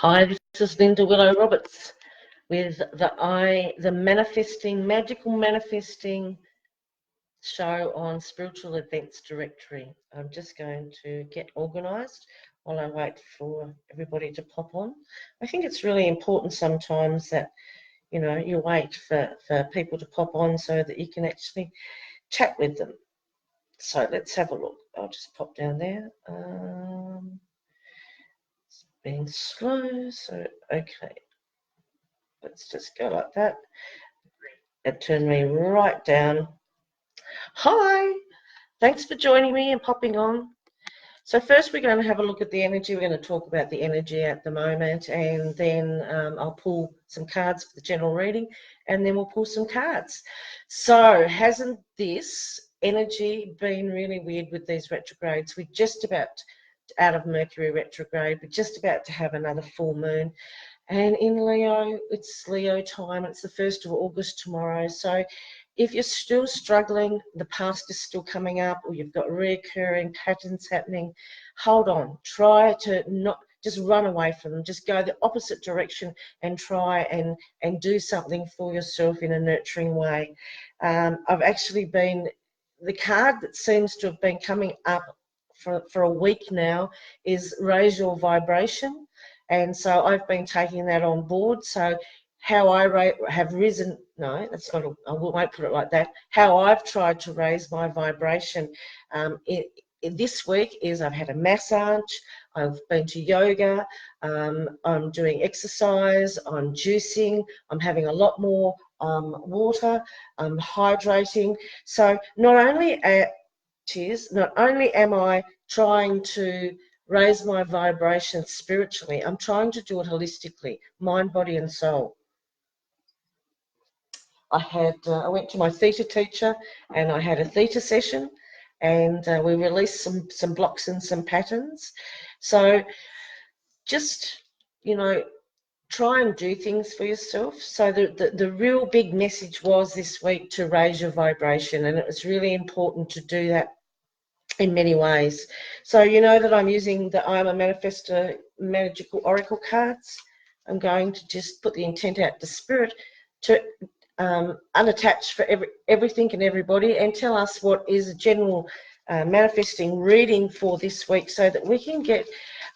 Hi, this is Linda Willow Roberts with the Magical Manifesting show on Spiritual Events Directory. I'm just going to get organised while I wait for everybody to pop on. I think it's really important sometimes that, you wait for people to pop on so that you can actually chat with them. So let's have a look. I'll just pop down there. It's being slow, so okay. Let's just go like that. It turned me right down. Hi, thanks for joining me and popping on. So first we're going to have a look at the energy. We're going to talk about the energy at the moment, and then I'll pull some cards for the general reading, and then we'll pull some cards. So hasn't this energy been really weird with these retrogrades? We're just about out of Mercury retrograde. We're just about to have another full moon. And in Leo, it's Leo time. It's the 1st of August tomorrow. So if you're still struggling, the past is still coming up, or you've got recurring patterns happening, hold on. Try to not just run away from them. Just go the opposite direction and try and do something for yourself in a nurturing way. I've actually been, the card that seems to have been coming up for a week now is raise your vibration. And so I've been taking that on board. So how I have risen, no, that's not, I won't put it like that. How I've tried to raise my vibration this week is I've had a massage, I've been to yoga, I'm doing exercise, I'm juicing, I'm having a lot more water, I'm hydrating. So not only am I trying to raise my vibration spiritually, I'm trying to do it holistically, mind, body and soul. I went to my theta teacher and I had a theta session, and we released some blocks and some patterns. So just, try and do things for yourself. So the real big message was this week to raise your vibration, and it was really important to do that in many ways. So you know that I'm using the I'm a Manifestor Magical Oracle cards. I'm going to just put the intent out to Spirit to unattach for everything and everybody, and tell us what is a general manifesting reading for this week, so that we can get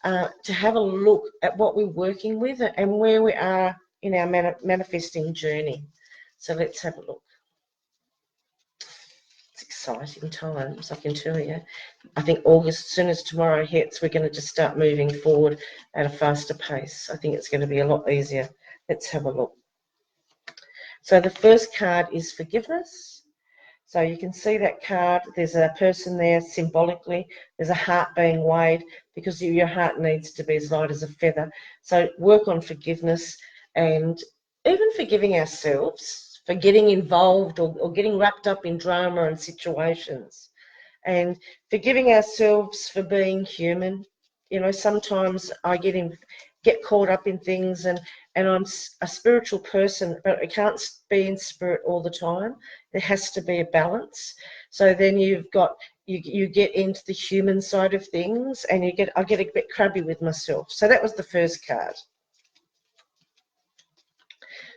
to have a look at what we're working with and where we are in our manifesting journey. So let's have a look. Exciting times, I can tell you. I think August, as soon as tomorrow hits, we're going to just start moving forward at a faster pace. I think it's going to be a lot easier. Let's have a look. So the first card is forgiveness. So you can see that card. There's a person there symbolically. There's a heart being weighed, because your heart needs to be as light as a feather. So work on forgiveness, and even forgiving ourselves for getting involved or getting wrapped up in drama and situations, and forgiving ourselves for being human. Sometimes I get caught up in things, and I'm a spiritual person, but I can't be in spirit all the time. There has to be a balance. So then you get into the human side of things, and I get a bit crabby with myself. So that was the first card.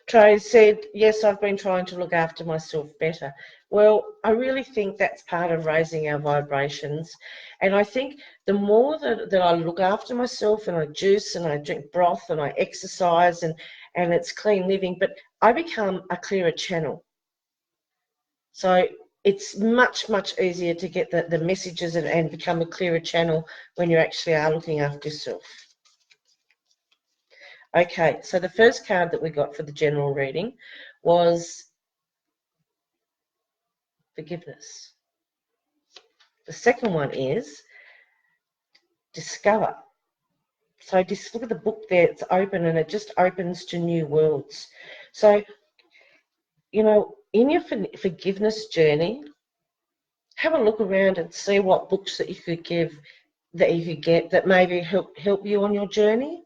Trey said, yes, I've been trying to look after myself better. Well, I really think that's part of raising our vibrations. And I think the more that I look after myself, and I juice and I drink broth and I exercise and it's clean living, but I become a clearer channel. So it's much, much easier to get the messages and become a clearer channel when you actually are looking after yourself. Okay, so the first card that we got for the general reading was forgiveness. The second one is discover. So just look at the book there, it's open, and it just opens to new worlds. So, in your forgiveness journey, have a look around and see what books that you could get that maybe help you on your journey.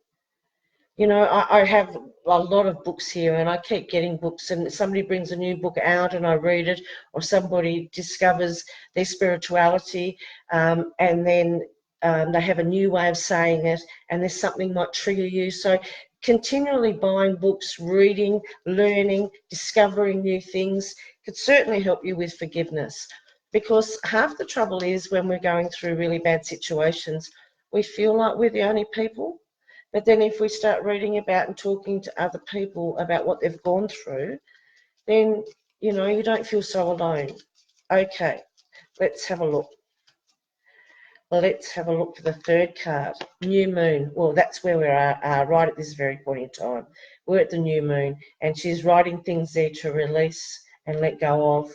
I have a lot of books here, and I keep getting books, and somebody brings a new book out and I read it, or somebody discovers their spirituality, and then they have a new way of saying it, and there's something might trigger you. So continually buying books, reading, learning, discovering new things could certainly help you with forgiveness. Because half the trouble is when we're going through really bad situations, we feel like we're the only people. But then if we start reading about and talking to other people about what they've gone through, then, you know, you don't feel so alone. Okay, let's have a look. Let's have a look for the third card, new moon. Well, that's where we are right at this very point in time. We're at the new moon, and she's writing things there to release and let go of,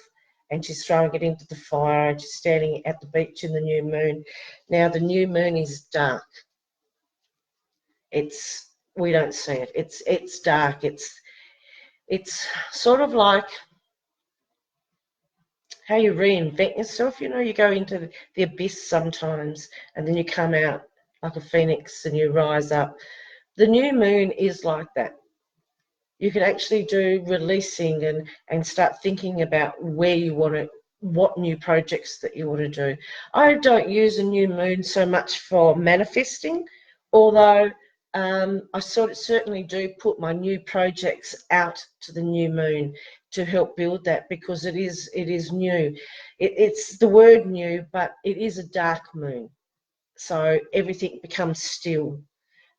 and she's throwing it into the fire, and she's standing at the beach in the new moon. Now, the new moon is dark. We don't see it. It's dark. It's sort of like how you reinvent yourself. You know, you go into the abyss sometimes and then you come out like a phoenix and you rise up. The new moon is like that. You can actually do releasing and start thinking about where you want to, what new projects that you want to do. I don't use a new moon so much for manifesting, although I certainly do put my new projects out to the new moon to help build that, because it is new. It's the word new, but it is a dark moon, so everything becomes still.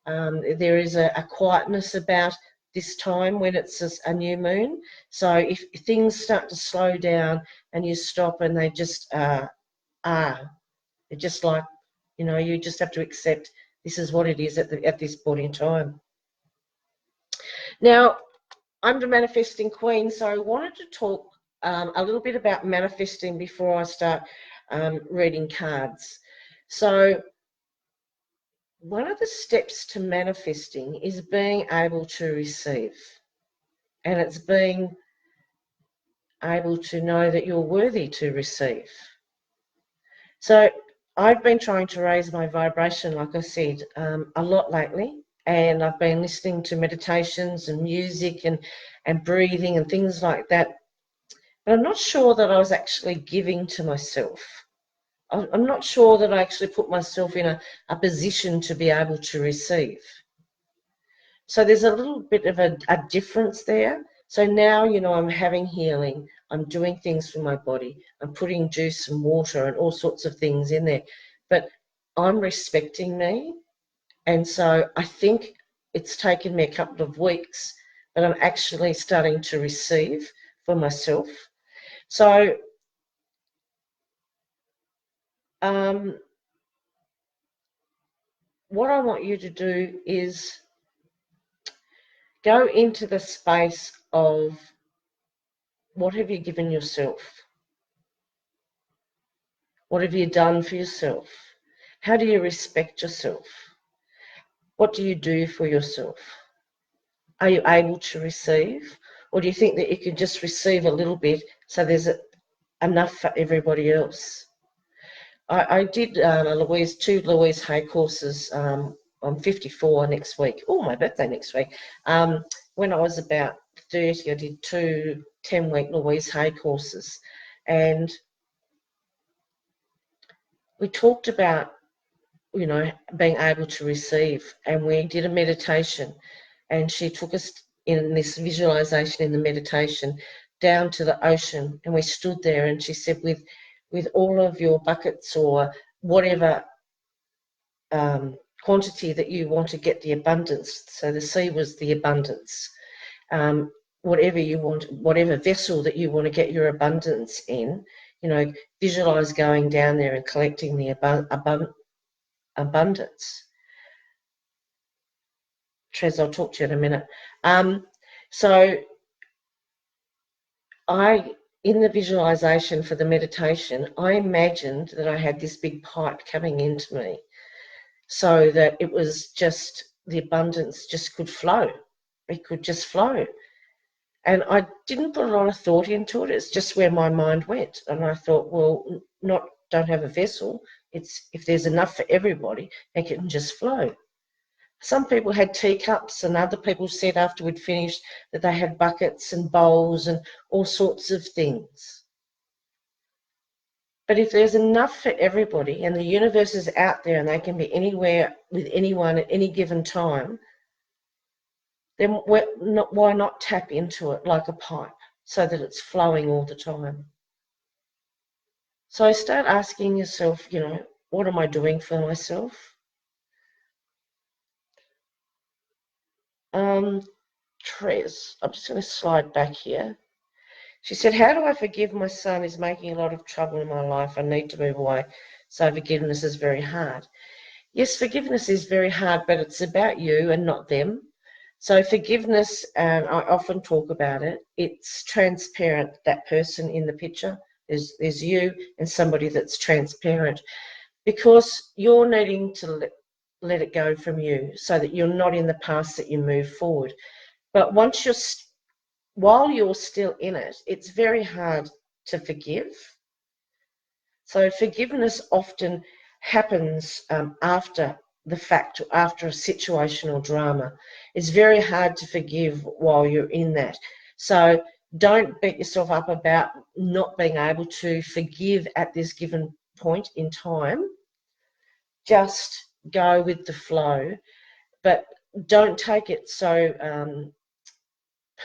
There is a quietness about this time when it's a new moon. So if things start to slow down and you stop and they just are, they're just like, you know, you just have to accept this is what it is at this point in time. Now, I'm the manifesting queen, so I wanted to talk a little bit about manifesting before I start reading cards. So one of the steps to manifesting is being able to receive, and it's being able to know that you're worthy to receive. So I've been trying to raise my vibration, like I said, a lot lately, and I've been listening to meditations and music and breathing and things like that, but I'm not sure that I was actually giving to myself. I'm not sure that I actually put myself in a position to be able to receive. So there's a little bit of a difference there. So now, you know, I'm having healing. I'm doing things for my body. I'm putting juice and water and all sorts of things in there. But I'm respecting me. And so I think it's taken me a couple of weeks, but I'm actually starting to receive for myself. So what I want you to do is go into the space of what have you given yourself? What have you done for yourself? How do you respect yourself? What do you do for yourself? Are you able to receive? Or do you think that you can just receive a little bit so there's enough for everybody else? I did two Louise Hay courses. I'm 54 next week. Oh, my birthday next week. When I was about 30, I did two 10-week Louise Hay courses. And we talked about, you know, being able to receive. And we did a meditation. And she took us in this visualization in the meditation down to the ocean. And we stood there and she said, with all of your buckets or whatever quantity that you want to get the abundance. So the sea was the abundance. Whatever you want, whatever vessel that you want to get your abundance in, you know, visualize going down there and collecting the abundance. Trez, I'll talk to you in a minute. So in the visualization for the meditation, I imagined that I had this big pipe coming into me so that it was just, the abundance just could flow. It could just flow. And I didn't put a lot of thought into it. It's just where my mind went. And I thought, well, don't have a vessel. It's if there's enough for everybody, it can just flow. Some people had teacups, and other people said after we'd finished that they had buckets and bowls and all sorts of things. But if there's enough for everybody and the universe is out there and they can be anywhere with anyone at any given time, then why not tap into it like a pipe so that it's flowing all the time? So start asking yourself, what am I doing for myself? Trez, I'm just going to slide back here. She said, how do I forgive my son? He's making a lot of trouble in my life. I need to move away. So forgiveness is very hard. Yes, forgiveness is very hard, but it's about you and not them. So forgiveness, and I often talk about it, it's transparent. That person in the picture is you and somebody that's transparent, because you're needing to let it go from you so that you're not in the past, that you move forward. But while you're still in it, it's very hard to forgive. So forgiveness often happens after the fact, after a situational drama. It's very hard to forgive while you're in that. So don't beat yourself up about not being able to forgive at this given point in time. Just go with the flow, but don't take it so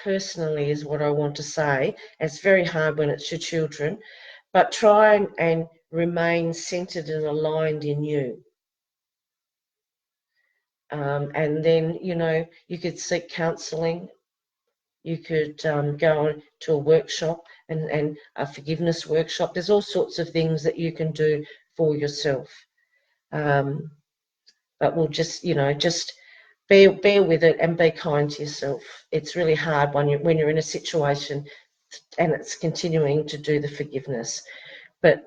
personally, is what I want to say. It's very hard when it's your children, but try and remain centered and aligned in you. And then, you could seek counseling. You could go on to a workshop and a forgiveness workshop. There's all sorts of things that you can do for yourself. But we'll just bear with it and be kind to yourself. It's really hard when you're in a situation and it's continuing to do the forgiveness. But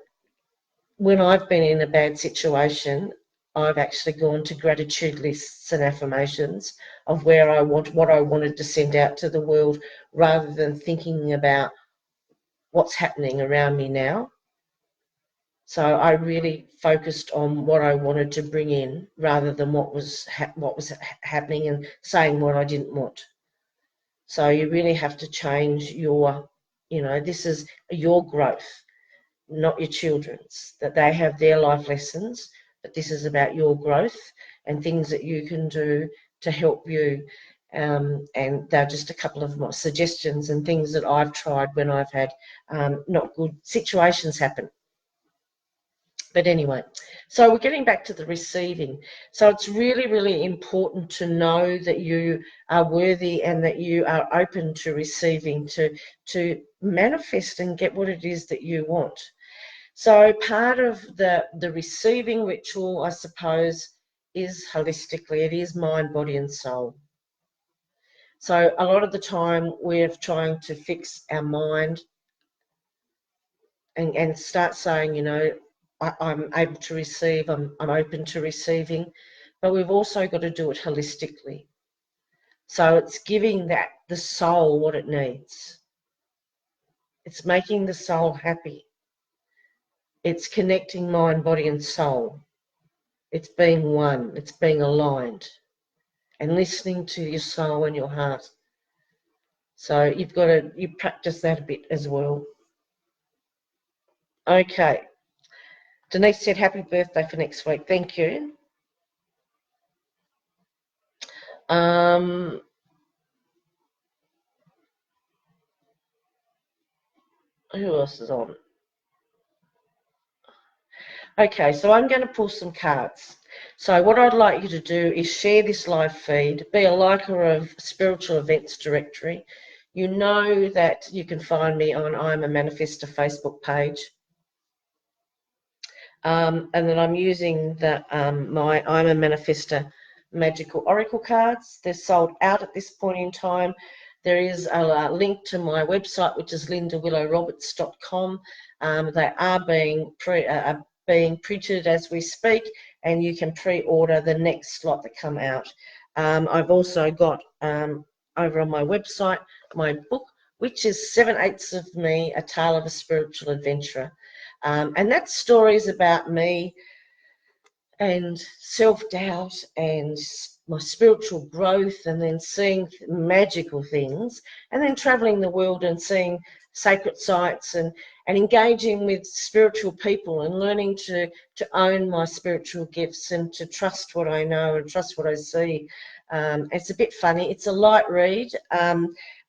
when I've been in a bad situation, I've actually gone to gratitude lists and affirmations of what I wanted to send out to the world, rather than thinking about what's happening around me now. So I really focused on what I wanted to bring in, rather than what was happening and saying what I didn't want. So you really have to change this is your growth, not your children's, that they have their life lessons, but this is about your growth and things that you can do to help you. And they're just a couple of my suggestions and things that I've tried when I've had not good situations happen. But anyway, so we're getting back to the receiving. So it's really, really important to know that you are worthy and that you are open to receiving, to manifest and get what it is that you want. So part of the receiving ritual, I suppose, is holistically, it is mind, body and soul. So a lot of the time we're trying to fix our mind and start saying, I'm able to receive, I'm open to receiving, but we've also got to do it holistically. So it's giving the soul what it needs. It's making the soul happy. It's connecting mind, body and soul. It's being one. It's being aligned and listening to your soul and your heart. So you practice that a bit as well. Okay. Denise said, happy birthday for next week. Thank you. Who else is on? Okay, so I'm going to pull some cards. So what I'd like you to do is share this live feed, be a liker of Spiritual Events Directory. You know that you can find me on I'm a Manifestor Facebook page. And then I'm using my I'm a Manifestor Magical Oracle cards. They're sold out at this point in time. There is a link to my website, which is lindawillowroberts.com. They are being printed as we speak, and you can pre-order the next lot that come out. I've also got over on my website my book, which is 7/8 of Me, A Tale of a Spiritual Adventurer. And that story is about me and self-doubt and my spiritual growth, and then seeing magical things, and then traveling the world and seeing sacred sites and engaging with spiritual people and learning to own my spiritual gifts and to trust what I know and trust what I see. It's a bit funny. It's a light read,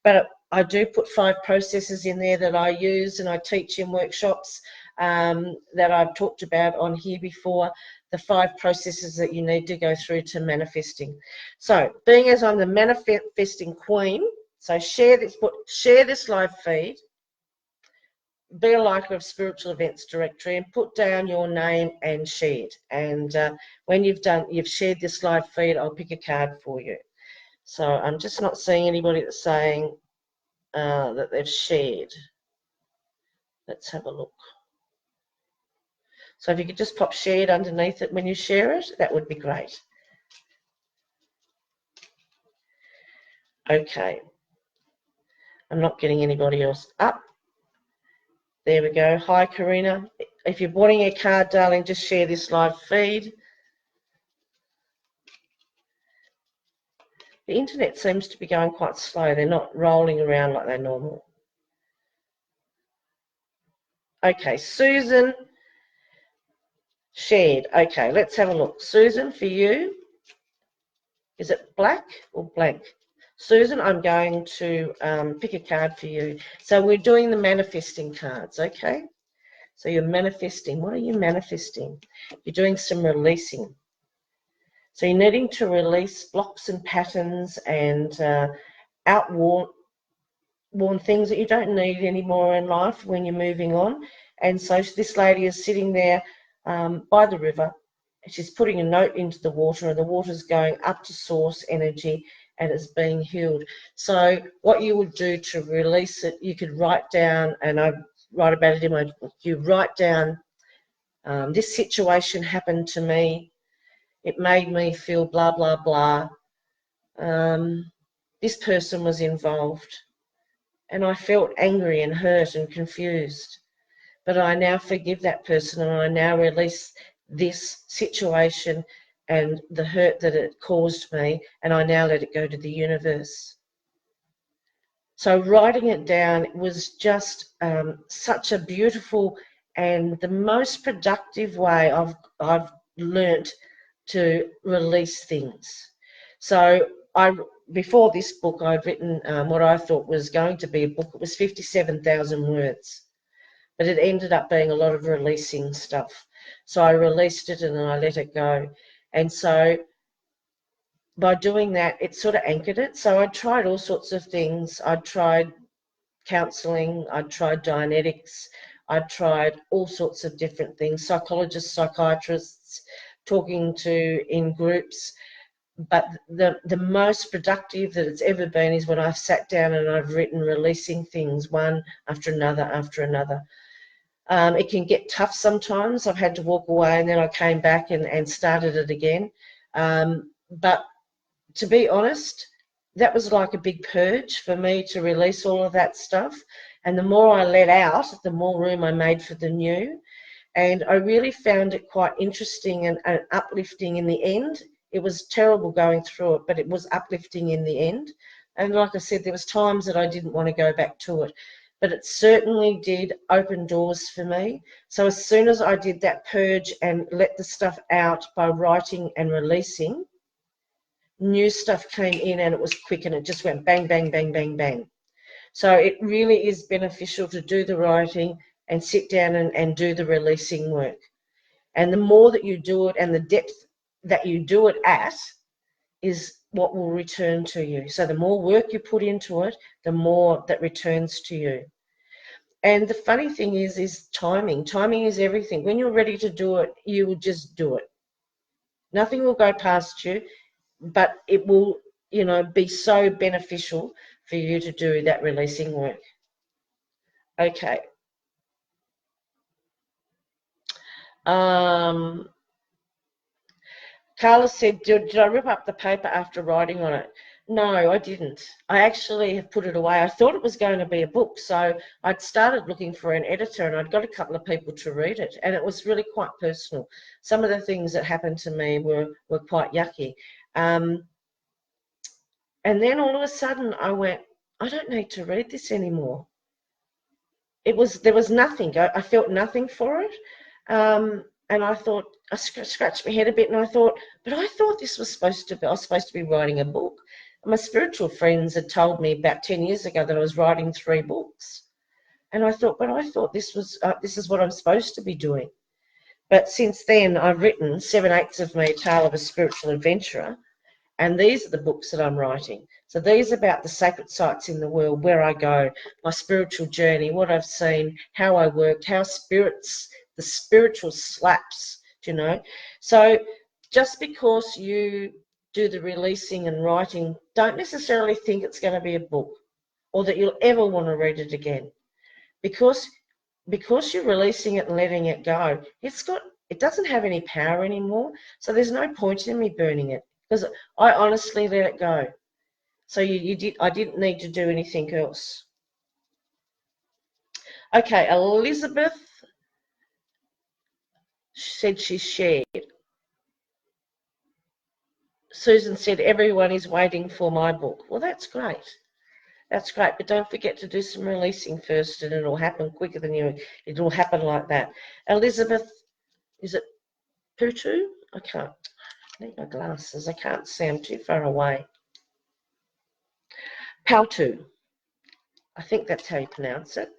but I do put 5 processes in there that I use and I teach in workshops that I've talked about on here before, the 5 processes that you need to go through to manifesting. So being as I'm the manifesting queen, so share this live feed, be a liker of Spiritual Events Directory and put down your name and shared. And when you've shared this live feed, I'll pick a card for you. So I'm just not seeing anybody that's saying that they've shared. Let's have a look. So if you could just pop shared underneath it when you share it, that would be great. Okay. I'm not getting anybody else up. There we go. Hi, Karina. If you're wanting a card, darling, just share this live feed. The internet seems to be going quite slow. They're not rolling around like they're normal. Okay, Susan shared. Okay, let's have a look. Susan, for you, is it black or blank? Susan, I'm going to pick a card for you. So we're doing the manifesting cards, okay? So you're manifesting. What are you manifesting? You're doing some releasing. So you're needing to release blocks and patterns and outworn things that you don't need anymore in life when you're moving on. And so this lady is sitting there by the river. She's putting a note into the water, and the water's going up to source energy and it's being healed. So what you would do to release it, you could write down, and I write about it in my book, you write down, this situation happened to me. It made me feel blah, blah, blah. This person was involved. And I felt angry and hurt and confused. But I now forgive that person and I now release this situation and the hurt that it caused me, and I now let it go to the universe. So writing it down was just such a beautiful and the most productive way I've learnt to release things. So before this book, I'd written what I thought was going to be a book. It was 57,000 words, but it ended up being a lot of releasing stuff. So I released it and then I let it go. And so by doing that, it sort of anchored it. So I tried all sorts of things. I tried counselling. I tried Dianetics. I tried all sorts of different things, psychologists, psychiatrists, talking to in groups. But the most productive that it's ever been is when I've sat down and I've written releasing things one after another after another. It can get tough sometimes. I've had to walk away and then I came back and started it again. But to be honest, that was like a big purge for me to release all of that stuff. And the more I let out, the more room I made for the new. And I really found it quite interesting and uplifting in the end. It was terrible going through it, but it was uplifting in the end. And like I said, there was times that I didn't want to go back to it, but it certainly did open doors for me. So as soon as I did that purge and let the stuff out by writing and releasing, new stuff came in and it was quick and it just went bang, bang, bang, bang, bang. So it really is beneficial to do the writing and sit down and do the releasing work. And the more that you do it and the depth that you do it at is what will return to you. So the more work you put into it, the more that returns to you. And the funny thing is timing. Timing is everything. When you're ready to do it, you will just do it. Nothing will go past you, but it will, be so beneficial for you to do that releasing work. Okay. Carla said, did I rip up the paper after writing on it? No, I didn't. I actually have put it away. I thought it was going to be a book, so I'd started looking for an editor and I'd got a couple of people to read it, and it was really quite personal. Some of the things that happened to me were quite yucky. And then all of a sudden I went, I don't need to read this anymore. there was nothing. I felt nothing for it. And I thought, I scratched my head a bit and I thought, but I thought this was I was supposed to be writing a book. And my spiritual friends had told me about 10 years ago that I was writing 3 books. And I thought, but I thought this is what I'm supposed to be doing. But since then, I've written 7/8 of Me, A Tale of a Spiritual Adventurer. And these are the books that I'm writing. So these are about the sacred sites in the world, where I go, my spiritual journey, what I've seen, how I worked, how the spiritual slaps, you know. So just because you do the releasing and writing, don't necessarily think it's going to be a book or that you'll ever want to read it again. Because you're releasing it and letting it go, it doesn't have any power anymore. So there's no point in me burning it, because I honestly let it go. So I didn't need to do anything else. Okay, Elizabeth said she shared. Susan said everyone is waiting for my book. Well, that's great. That's great, but don't forget to do some releasing first, and it'll happen quicker than you. It'll happen like that. Elizabeth, is it Putu? I need my glasses. I can't see. I'm too far away. Pautu. I think that's how you pronounce it.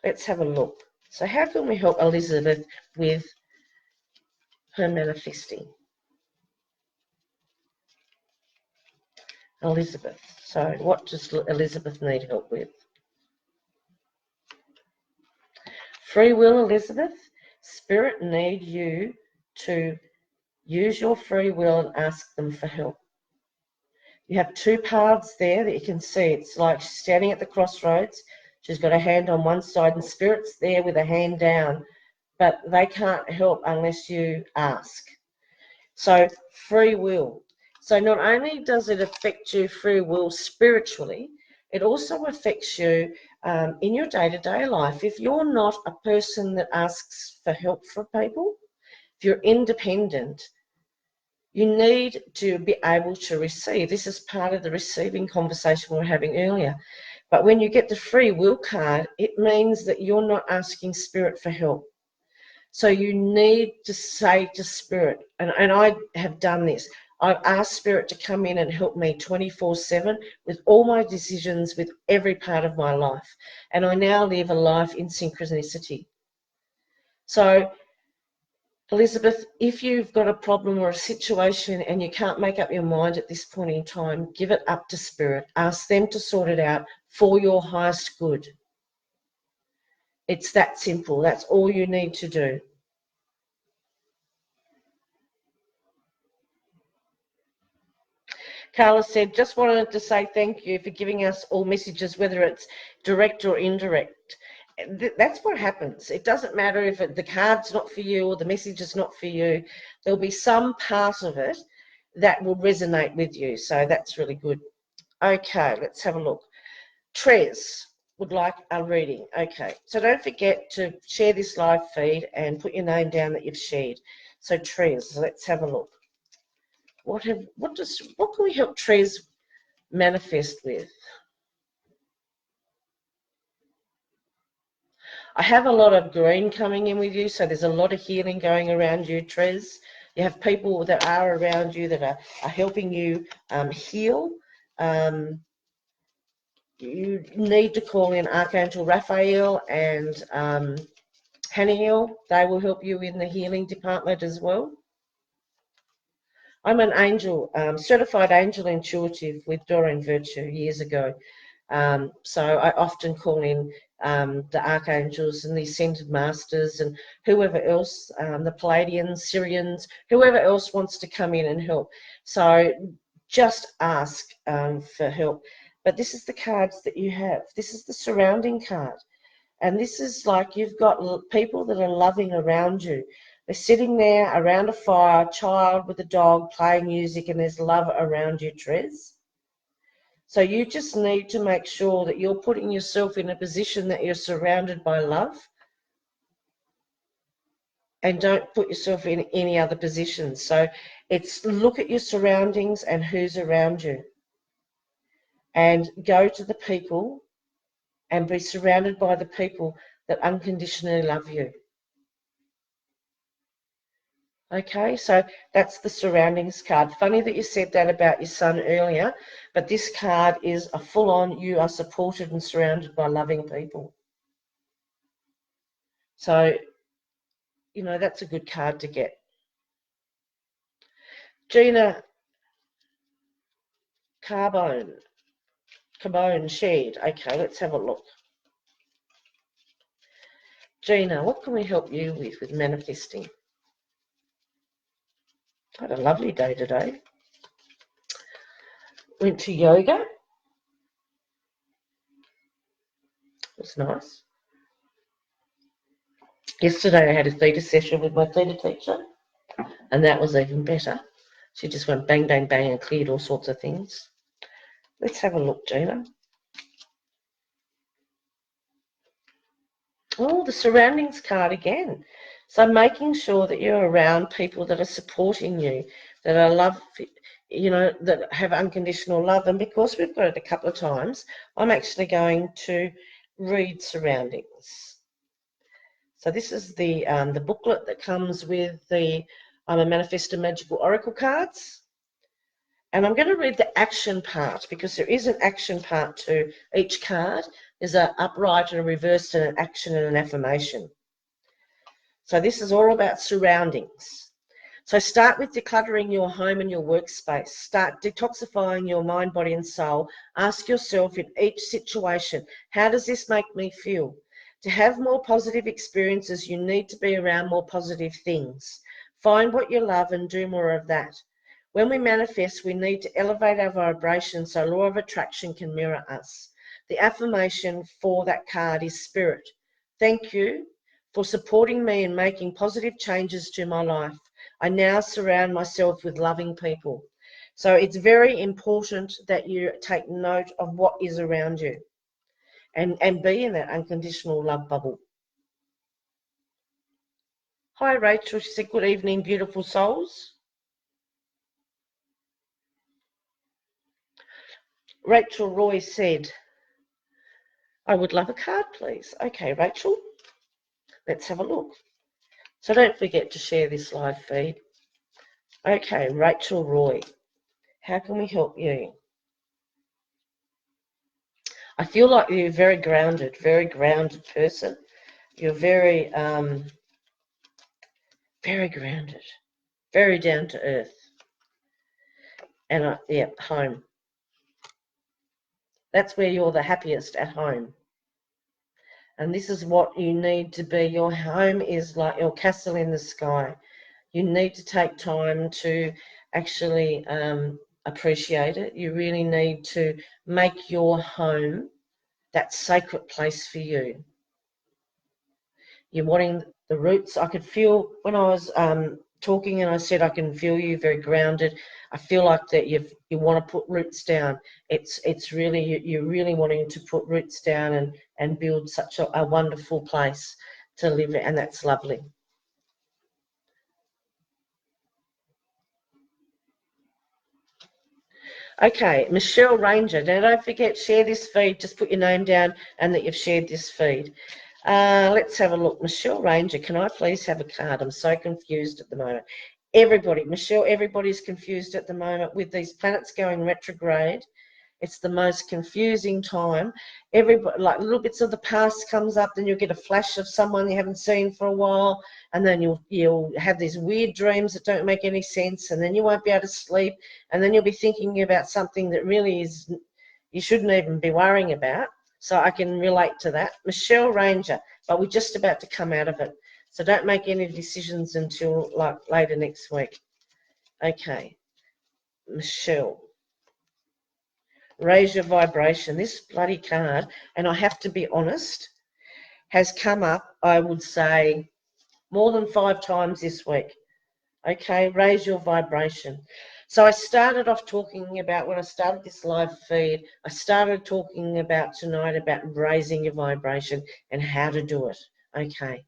Let's have a look. So how can we help Elizabeth with her manifesting? Elizabeth. So what does Elizabeth need help with? Free will, Elizabeth. Spirit need you to use your free will and ask them for help. You have 2 paths there that you can see. It's like she's standing at the crossroads. She's got a hand on one side and Spirit's there with a hand down, but they can't help unless you ask. So free will. So not only does it affect you, free will, spiritually, it also affects you in your day-to-day life. If you're not a person that asks for help from people, if you're independent, you need to be able to receive. This is part of the receiving conversation we were having earlier. But when you get the free will card, it means that you're not asking Spirit for help. So you need to say to Spirit, and I have done this, I've asked Spirit to come in and help me 24/7 with all my decisions, with every part of my life. And I now live a life in synchronicity. So Elizabeth, if you've got a problem or a situation and you can't make up your mind at this point in time, give it up to Spirit. Ask them to sort it out for your highest good. It's that simple. That's all you need to do. Carla said, just wanted to say thank you for giving us all messages, whether it's direct or indirect. That's what happens. It doesn't matter if the card's not for you or the message is not for you. There'll be some part of it that will resonate with you. So that's really good. Okay, let's have a look. Trez would like a reading. Okay, so don't forget to share this live feed and put your name down that you've shared. So Trez, let's have a look. What can we help Trez manifest with? I have a lot of green coming in with you, so there's a lot of healing going around you, Trez. You have people that are around you that are helping you heal. You need to call in Archangel Raphael and Haniel. They will help you in the healing department as well. I'm an angel, certified angel intuitive with Doreen Virtue years ago. So I often call in the archangels and the ascended masters and whoever else, the Palladians, Syrians, whoever else wants to come in and help. So just ask for help. But this is the cards that you have. This is the surrounding card. And this is like you've got people that are loving around you. They're sitting there around a fire, a child with a dog playing music, and there's love around you, Trez. So you just need to make sure that you're putting yourself in a position that you're surrounded by love, and don't put yourself in any other position. So it's look at your surroundings and who's around you, and go to the people and be surrounded by the people that unconditionally love you. Okay, so that's the surroundings card. Funny that you said that about your son earlier, but this card is a full-on, you are supported and surrounded by loving people. So, you know, that's a good card to get. Gina Carbone shared. Okay, let's have a look. Gina, what can we help you with manifesting? I had a lovely day today. Went to yoga. It was nice. Yesterday I had a theta session with my theta teacher, and that was even better. She just went bang, bang, bang and cleared all sorts of things. Let's have a look, Gina. Oh, the surroundings card again. So making sure that you're around people that are supporting you, that are love, you know, that have unconditional love. And because we've got it a couple of times, I'm actually going to read surroundings. So this is the booklet that comes with the I'm a Manifestor Magical Oracle cards. And I'm going to read the action part because there is an action part to each card. There's an upright and a reversed and an action and an affirmation. So this is all about surroundings. So start with decluttering your home and your workspace. Start detoxifying your mind, body and soul. Ask yourself in each situation, how does this make me feel? To have more positive experiences, you need to be around more positive things. Find what you love and do more of that. When we manifest, we need to elevate our vibration so law of attraction can mirror us. The affirmation for that card is Spirit. Thank you for supporting me and making positive changes to my life. I now surround myself with loving people. So it's very important that you take note of what is around you and be in that unconditional love bubble. Hi, Rachel. She said, good evening, beautiful souls. Rachel Roy said, I would love a card, please. Okay, Rachel, let's have a look. So don't forget to share this live feed. Okay, Rachel Roy, how can we help you? I feel like you're a very grounded person. You're very grounded, very down to earth. And yeah, home. That's where you're the happiest, at home. And this is what you need to be. Your home is like your castle in the sky. You need to take time to actually appreciate it. You really need to make your home that sacred place for you. You're wanting the roots. I could feel when I was talking and I said I can feel you very grounded. I feel like that you want to put roots down. It's really, you're really wanting to put roots down and build such a wonderful place to live in, and that's lovely. Okay, Michelle Ranger. Now don't forget, share this feed. Just put your name down and that you've shared this feed. Let's have a look. Michelle Ranger, can I please have a card? I'm so confused at the moment. Michelle, everybody's confused at the moment with these planets going retrograde. It's the most confusing time. Everybody, like little bits of the past comes up, then you'll get a flash of someone you haven't seen for a while, and then you'll have these weird dreams that don't make any sense, and then you won't be able to sleep, and then you'll be thinking about something that really is you shouldn't even be worrying about. So I can relate to that. Michelle Ranger, but we're just about to come out of it. So don't make any decisions until like later next week. Okay, Michelle. Raise your vibration. This bloody card, and I have to be honest, has come up, I would say, more than 5 times this week. Okay, raise your vibration. So I started off talking about, when I started this live feed, I started talking about tonight about raising your vibration and how to do it. Okay.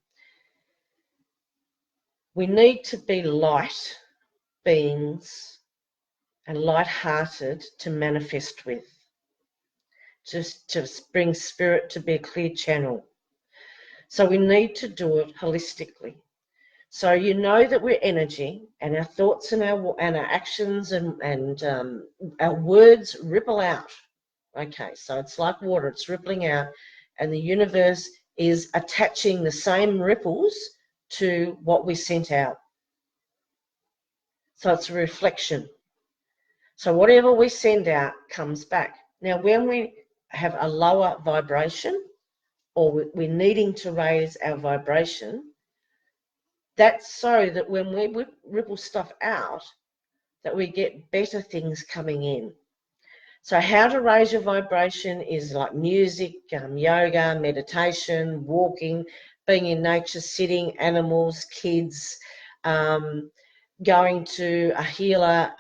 We need to be light beings and light-hearted to manifest with. Just to bring spirit to be a clear channel. So we need to do it holistically. So you know that we're energy, and our thoughts and our actions and our words ripple out. Okay, so it's like water, it's rippling out, and the universe is attaching the same ripples to what we sent out. So it's a reflection. So whatever we send out comes back. Now, when we have a lower vibration, or we're needing to raise our vibration, that's so that when we ripple stuff out, that we get better things coming in. So how to raise your vibration is like music, yoga, meditation, walking, being in nature, sitting, animals, kids, going to a healer,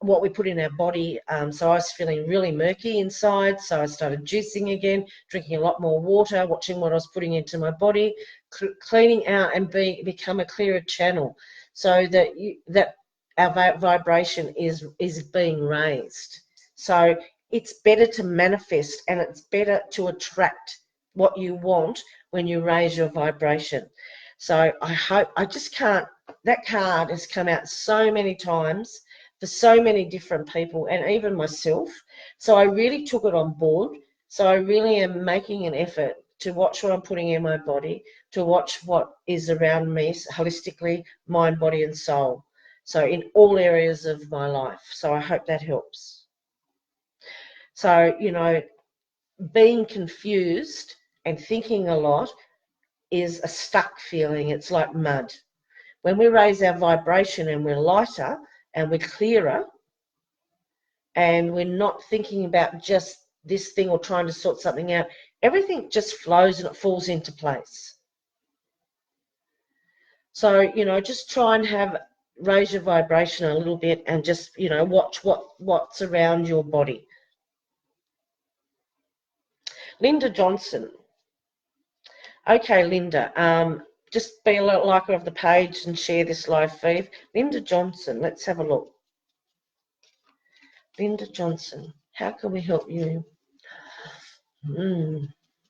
what we put in our body. So I was feeling really murky inside, so I started juicing again, drinking a lot more water, watching what I was putting into my body, cleaning out and become a clearer channel, so that our vibration is being raised. So it's better to manifest, and it's better to attract what you want when you raise your vibration. So I hope, I just can't, that card has come out so many times for so many different people, and even myself. So I really took it on board. So I really am making an effort to watch what I'm putting in my body, to watch what is around me holistically, mind, body, and soul. So in all areas of my life. So I hope that helps. So, you know, being confused and thinking a lot is a stuck feeling. It's like mud. When we raise our vibration and we're lighter and we're clearer, and we're not thinking about just this thing or trying to sort something out, everything just flows and it falls into place. So, you know, just try and raise your vibration a little bit, and just, you know, watch what's around your body. Linda Johnson. Okay, Linda, just be a liker of the page and share this live feed. Linda Johnson, let's have a look. Linda Johnson, how can we help you?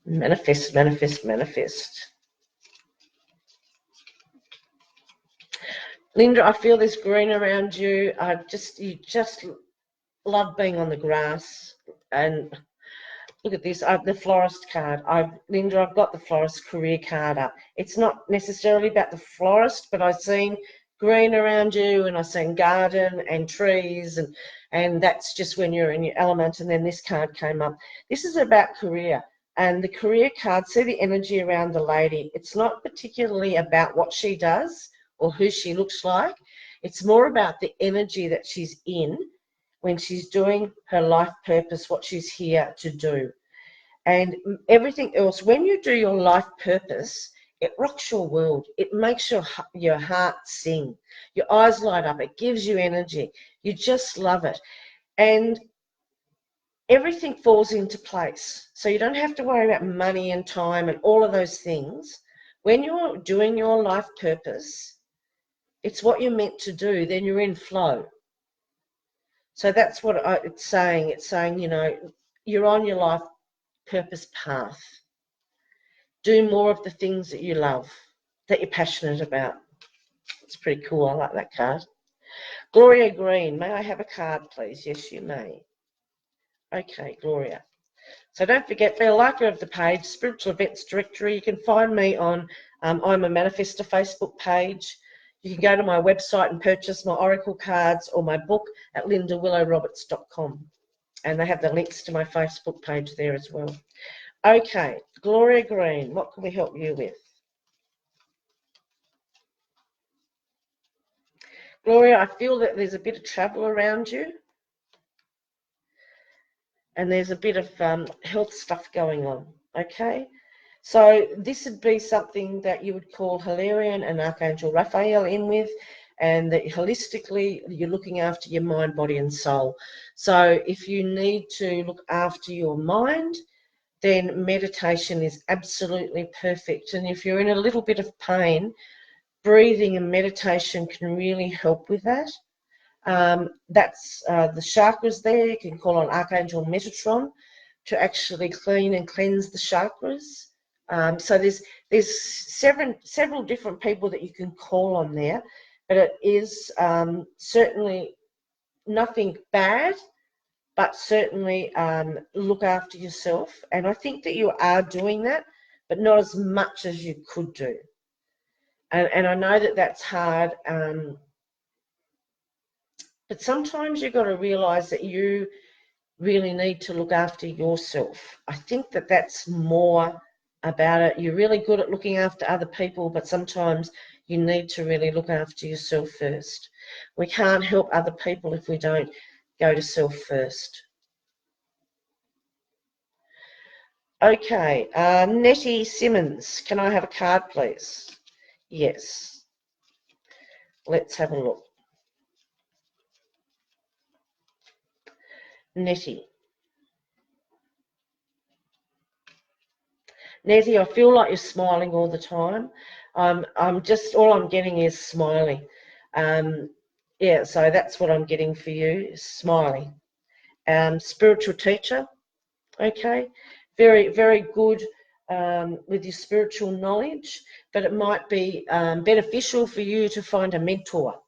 Manifest, manifest, manifest. Linda, I feel there's green around you. You just love being on the grass. And look at this, the florist card. Linda, I've got the florist career card up. It's not necessarily about the florist, but I've seen green around you, and I've seen garden and trees, and that's just when you're in your element. And then this card came up. This is about career. And the career card, see the energy around the lady. It's not particularly about what she does or who she looks like. It's more about the energy that she's in when she's doing her life purpose, what she's here to do. And everything else, when you do your life purpose, it rocks your world. It makes your heart sing. Your eyes light up. It gives you energy. You just love it. And everything falls into place. So you don't have to worry about money and time and all of those things. When you're doing your life purpose, it's what you're meant to do, then you're in flow. So that's what it's saying. It's saying, you know, you're on your life purpose path. Do more of the things that you love, that you're passionate about. It's pretty cool. I like that card. Gloria Green, may I have a card, please? Yes, you may. Okay, Gloria. So don't forget, be a liker of the page, Spiritual Events Directory. You can find me on I'm a Manifestor Facebook page. You can go to my website and purchase my oracle cards or my book at lindawillowroberts.com. And they have the links to my Facebook page there as well. Okay, Gloria Green, what can we help you with? Gloria, I feel that there's a bit of travel around you. And there's a bit of health stuff going on, okay? So this would be something that you would call Hilarion and Archangel Raphael in with, and that holistically you're looking after your mind, body, and soul. So if you need to look after your mind, then meditation is absolutely perfect. And if you're in a little bit of pain, breathing and meditation can really help with that. That's the chakras there. You can call on Archangel Metatron to actually clean and cleanse the chakras. So there's several different people that you can call on there, but it is certainly nothing bad, but certainly look after yourself. And I think that you are doing that, but not as much as you could do. And I know that that's hard, but sometimes you've got to realise that you really need to look after yourself. I think that that's more about it. You're really good at looking after other people, but sometimes you need to really look after yourself first. We can't help other people if we don't go to self first. Okay, Nettie Simmons, can I have a card, please? Yes. Let's have a look. Nettie. Nettie, I feel like you're smiling all the time. I'm just, all I'm getting is smiling. Yeah, so that's what I'm getting for you, is smiling. Spiritual teacher, okay, very, very good with your spiritual knowledge, but it might be beneficial for you to find a mentor,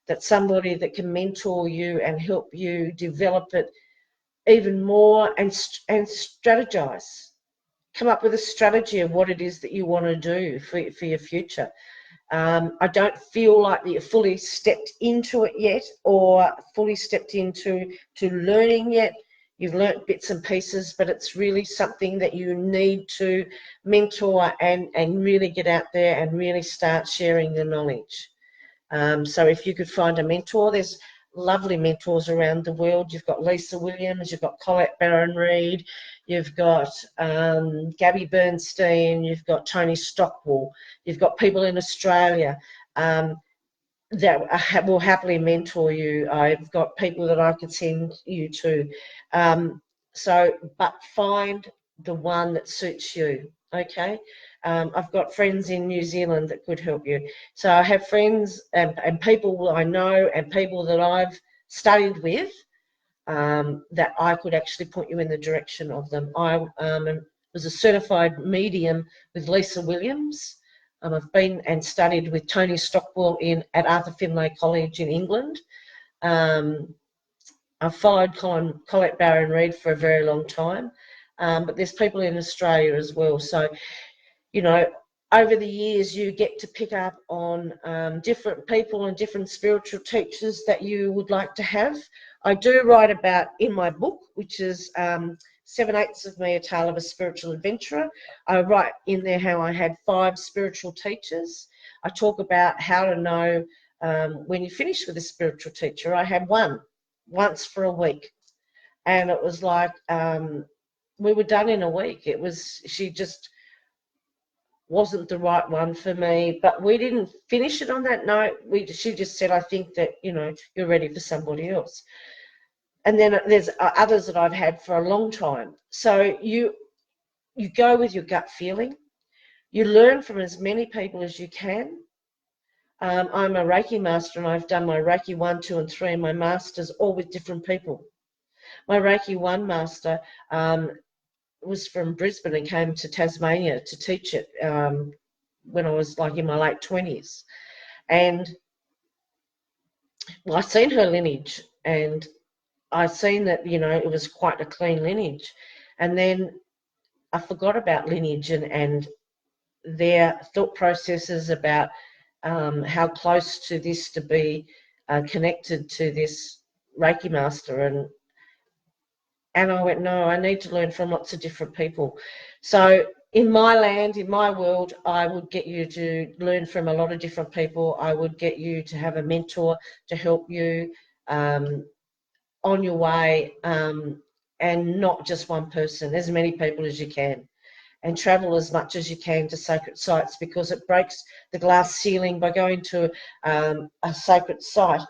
that's somebody that can mentor you and help you develop it even more and strategize. Come up with a strategy of what it is that you want to do for your future. I don't feel like that you're fully stepped into it yet, or fully stepped into learning yet. You've learnt bits and pieces, but it's really something that you need to mentor and really get out there and really start sharing the knowledge. So if you could find a mentor, there's lovely mentors around the world. You've got Lisa Williams, you've got Colette Barron-Reed, you've got Gabby Bernstein, you've got Tony Stockwell, you've got people in Australia that will happily mentor you. I've got people that I could send you to. But find the one that suits you, okay? I've got friends in New Zealand that could help you. So I have friends and people I know and people that I've studied with that I could actually point you in the direction of them. I was a certified medium with Lisa Williams. I've been and studied with Tony Stockwell at Arthur Findlay College in England. I've followed Colette Barron-Reed for a very long time, but there's people in Australia as well. So, you know, over the years you get to pick up on different people and different spiritual teachers that you would like to have. I do write about in my book, which is 7/8 of Me, A Tale of a Spiritual Adventurer. I write in there how I had 5 spiritual teachers. I talk about how to know when you finish with a spiritual teacher. I had one once for a week, and it was like we were done in a week. She just wasn't the right one for me, but we didn't finish it on that note. She just said, I think that, you know, you're ready for somebody else. And then there's others that I've had for a long time. So you go with your gut feeling. You learn from as many people as you can. I'm a Reiki master, and I've done my Reiki 1, 2, and 3, and my masters all with different people. My Reiki 1 master was from Brisbane and came to Tasmania to teach it when I was like in my late 20s. And well, I seen her lineage, and I seen that, you know, it was quite a clean lineage. And then I forgot about lineage and their thought processes about how close to this to be connected to this Reiki master. And I went, no, I need to learn from lots of different people. So in my land, in my world, I would get you to learn from a lot of different people. I would get you to have a mentor to help you on your way, and not just one person, as many people as you can. And travel as much as you can to sacred sites, because it breaks the glass ceiling by going to a sacred site.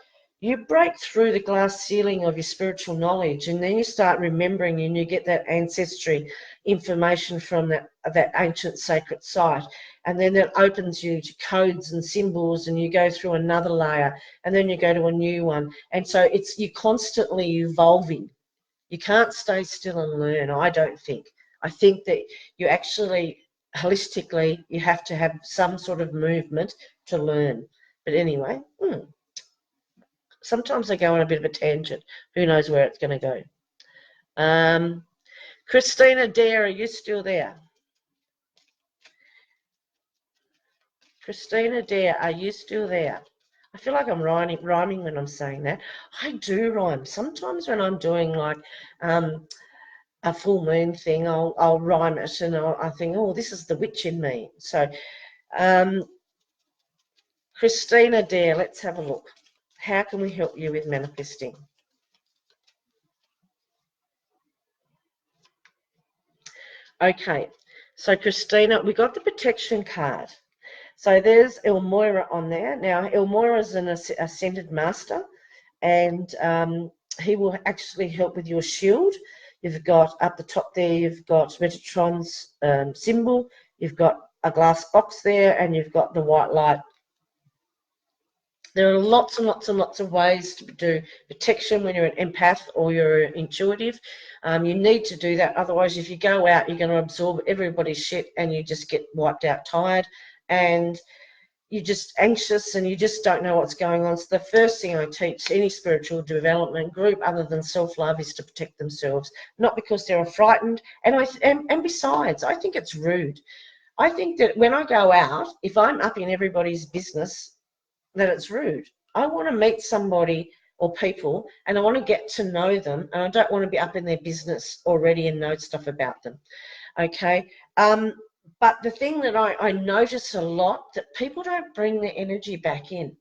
You break through the glass ceiling of your spiritual knowledge, and then you start remembering, and you get that ancestry information from that ancient sacred site. And then that opens you to codes and symbols, and you go through another layer, and then you go to a new one. And so you're constantly evolving. You can't stay still and learn, I don't think. I think that you actually holistically, you have to have some sort of movement to learn. But anyway, sometimes I go on a bit of a tangent. Who knows where it's going to go? Christina Dare, are you still there? Christina Dare, are you still there? I feel like I'm rhyming when I'm saying that. I do rhyme. Sometimes when I'm doing like a full moon thing, I'll rhyme it, and I think, oh, this is the witch in me. So, Christina Dare, let's have a look. How can we help you with manifesting? Okay, so Christina, we got the protection card. So there's Elmoira on there. Now, Elmoira is an ascended master, and he will actually help with your shield. You've got up the top there, you've got Metatron's symbol, you've got a glass box there, and you've got the white light. There are lots and lots and lots of ways to do protection when you're an empath or you're intuitive. You need to do that. Otherwise, if you go out, you're going to absorb everybody's shit and you just get wiped out tired. And you're just anxious and you just don't know what's going on. So the first thing I teach any spiritual development group other than self-love is to protect themselves, not because they're frightened. And besides, I think it's rude. I think that when I go out, if I'm up in everybody's business, that it's rude. I want to meet somebody or people and I want to get to know them, and I don't want to be up in their business already and know stuff about them. Okay. But the thing that I notice a lot, that people don't bring their energy back in.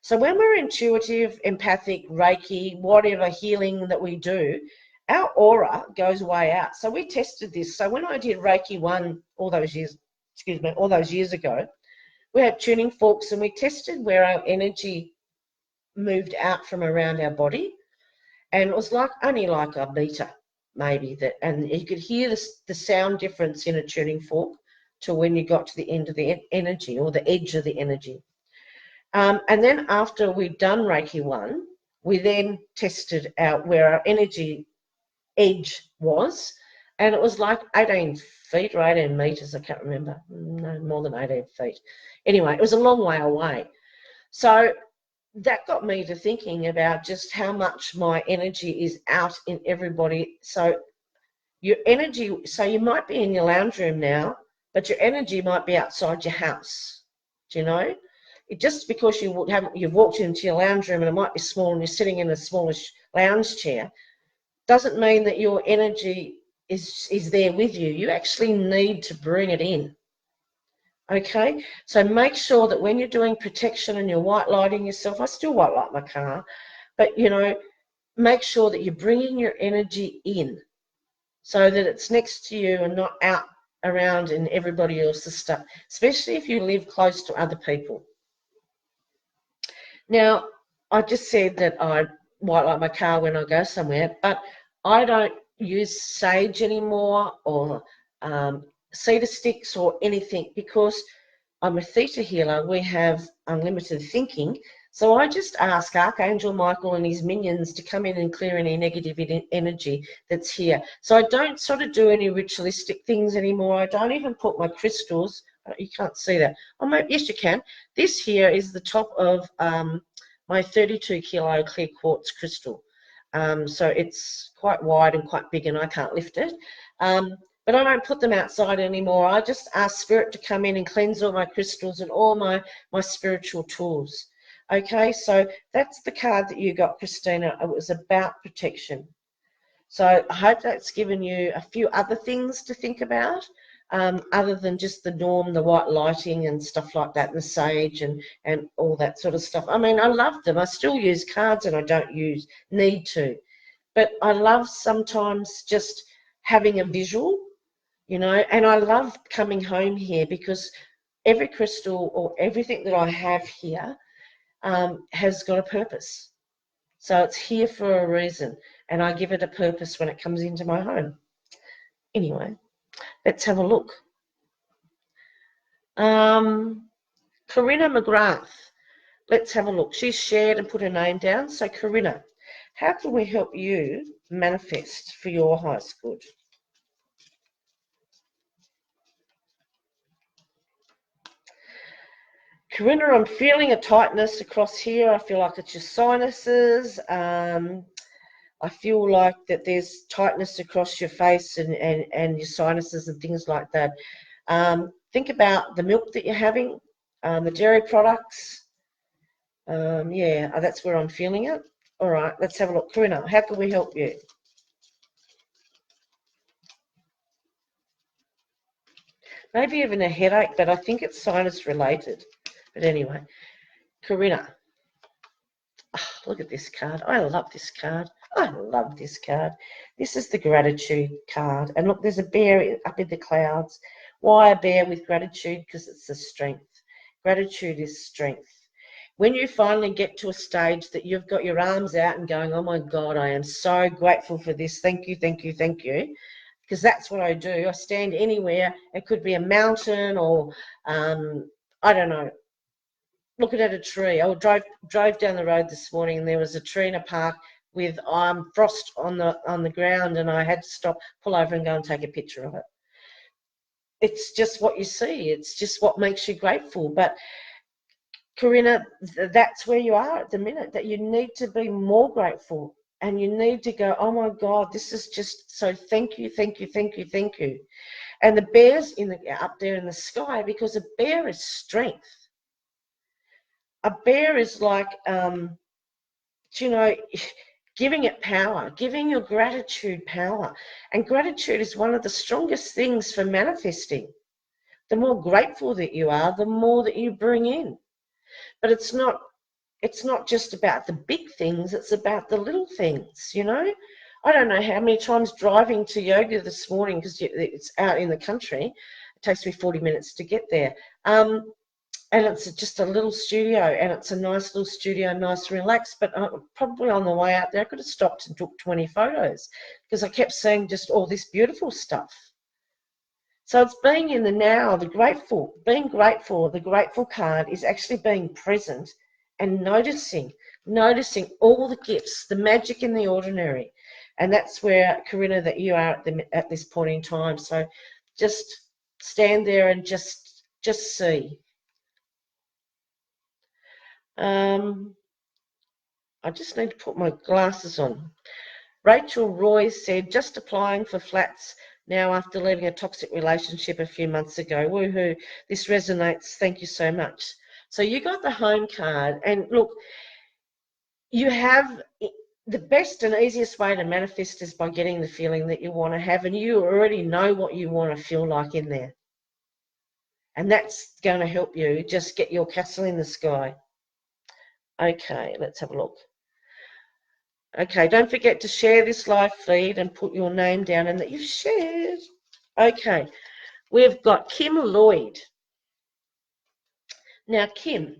So when we're intuitive, empathic, Reiki, whatever healing that we do, our aura goes way out. So we tested this. So when I did Reiki 1 all those years ago, we had tuning forks and we tested where our energy moved out from around our body. And it was like only like a meter, maybe, that, and you could hear the sound difference in a tuning fork to when you got to the end of the energy or the edge of the energy. And then after we'd done Reiki 1, we then tested out where our energy edge was, and it was like 18 feet or 18 meters, I can't remember, no, more than 18 feet. Anyway, it was a long way away. So that got me to thinking about just how much my energy is out in everybody. So your energy, so you might be in your lounge room now, but your energy might be outside your house. Do you know? Just because you've walked into your lounge room and it might be small and you're sitting in a smallish lounge chair, doesn't mean that your energy is there with you. You actually need to bring it in. Okay, so make sure that when you're doing protection and you're white lighting yourself, I still white light my car, but make sure that you're bringing your energy in so that it's next to you and not out around in everybody else's stuff, especially if you live close to other people. Now, I just said that I white light my car when I go somewhere, but I don't use sage anymore or cedar sticks or anything because I'm a theta healer. We have unlimited thinking. So I just ask Archangel Michael and his minions to come in and clear any negative energy that's here. So I don't sort of do any ritualistic things anymore. I don't even put my crystals. You can't see that. Oh, maybe, yes, you can. This here is the top of my 32 kilo clear quartz crystal. So it's quite wide and quite big and I can't lift it. But I don't put them outside anymore. I just ask Spirit to come in and cleanse all my crystals and all my spiritual tools. Okay, so that's the card that you got, Christina. It was about protection. So I hope that's given you a few other things to think about, other than just the norm, the white lighting and stuff like that, and the sage and all that sort of stuff. I mean, I love them. I still use cards and I don't need to. But I love sometimes just having a visual, and I love coming home here because every crystal or everything that I have here has got a purpose. So it's here for a reason, and I give it a purpose when it comes into my home. Anyway, let's have a look. Corinna McGrath, let's have a look. She's shared and put her name down. So Corinna, how can we help you manifest for your highest good? Corinna, I'm feeling a tightness across here. I feel like it's your sinuses. I feel like that there's tightness across your face and your sinuses and things like that. Think about the milk that you're having, the dairy products. Yeah, that's where I'm feeling it. All right, let's have a look. Corinna, how can we help you? Maybe even a headache, but I think it's sinus related. But anyway, Corinna, look at this card. I love this card. I love this card. This is the gratitude card. And look, there's a bear up in the clouds. Why a bear with gratitude? Because it's the strength. Gratitude is strength. When you finally get to a stage that you've got your arms out and going, oh my God, I am so grateful for this. Thank you, thank you, thank you. Because that's what I do. I stand anywhere. It could be a mountain or, I don't know, looking at a tree. I drove down the road this morning and there was a tree in a park with frost on the ground, and I had to stop, pull over and go and take a picture of it. It's just what you see. It's just what makes you grateful. But Corinna, that's where you are at the minute, that you need to be more grateful and you need to go, oh my God, this is just so thank you, thank you, thank you, thank you. And the bear's up there in the sky because a bear is strength. A bear is like, giving it power, giving your gratitude power. And gratitude is one of the strongest things for manifesting. The more grateful that you are, the more that you bring in. But it's not just about the big things, it's about the little things, I don't know how many times driving to yoga this morning, because it's out in the country, it takes me 40 minutes to get there. And it's just a little studio, and it's a nice little studio, nice and relaxed. But probably on the way out there, I could have stopped and took 20 photos because I kept seeing just all this beautiful stuff. So it's being in the now, being grateful. The grateful card is actually being present and noticing all the gifts, the magic in the ordinary. And that's where, Corinna, that you are at this point in time. So just stand there and just see. I just need to put my glasses on. Rachel Roy said, just applying for flats now after leaving a toxic relationship a few months ago. Woohoo, this resonates. Thank you so much. So you got the home card, and look, you have the best and easiest way to manifest is by getting the feeling that you want to have, and you already know what you want to feel like in there. And that's going to help you just get your castle in the sky. Okay, let's have a look. Okay, don't forget to share this live feed and put your name down and that you've shared. Okay, we've got Kim Lloyd. Now, Kim,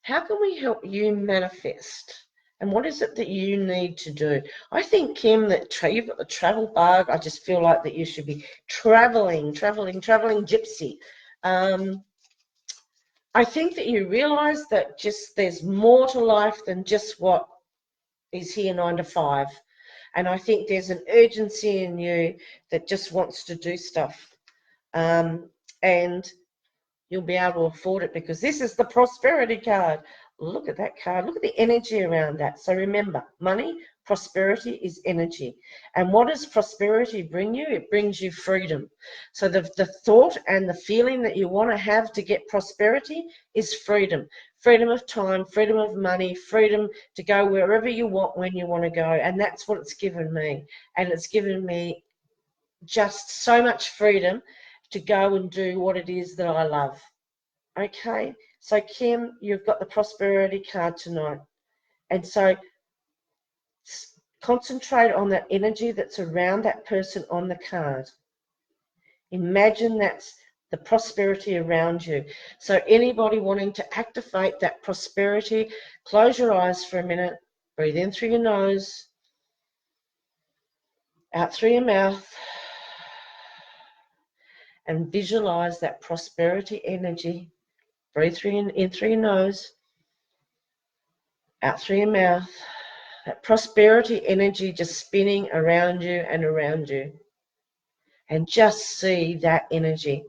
how can we help you manifest? And what is it that you need to do? I think, Kim, that you've got the travel bug. I just feel like that you should be traveling gypsy. I think that you realize that just there's more to life than just what is here 9 to 5. And I think there's an urgency in you that just wants to do stuff. And you'll be able to afford it because this is the prosperity card. Look at that card. Look at the energy around that. So remember, money, prosperity is energy. And what does prosperity bring you? It brings you freedom. So the thought and the feeling that you want to have to get prosperity is freedom. Freedom of time, freedom of money, freedom to go wherever you want when you want to go. And that's what it's given me. And it's given me just so much freedom to go and do what it is that I love. Okay, so Kim, you've got the prosperity card tonight. And so concentrate on that energy that's around that person on the card. Imagine that's the prosperity around you. So anybody wanting to activate that prosperity, close your eyes for a minute, breathe in through your nose, out through your mouth, and visualize that prosperity energy. Breathe in through your nose, out through your mouth. That prosperity energy just spinning around you and around you. And just see that energy.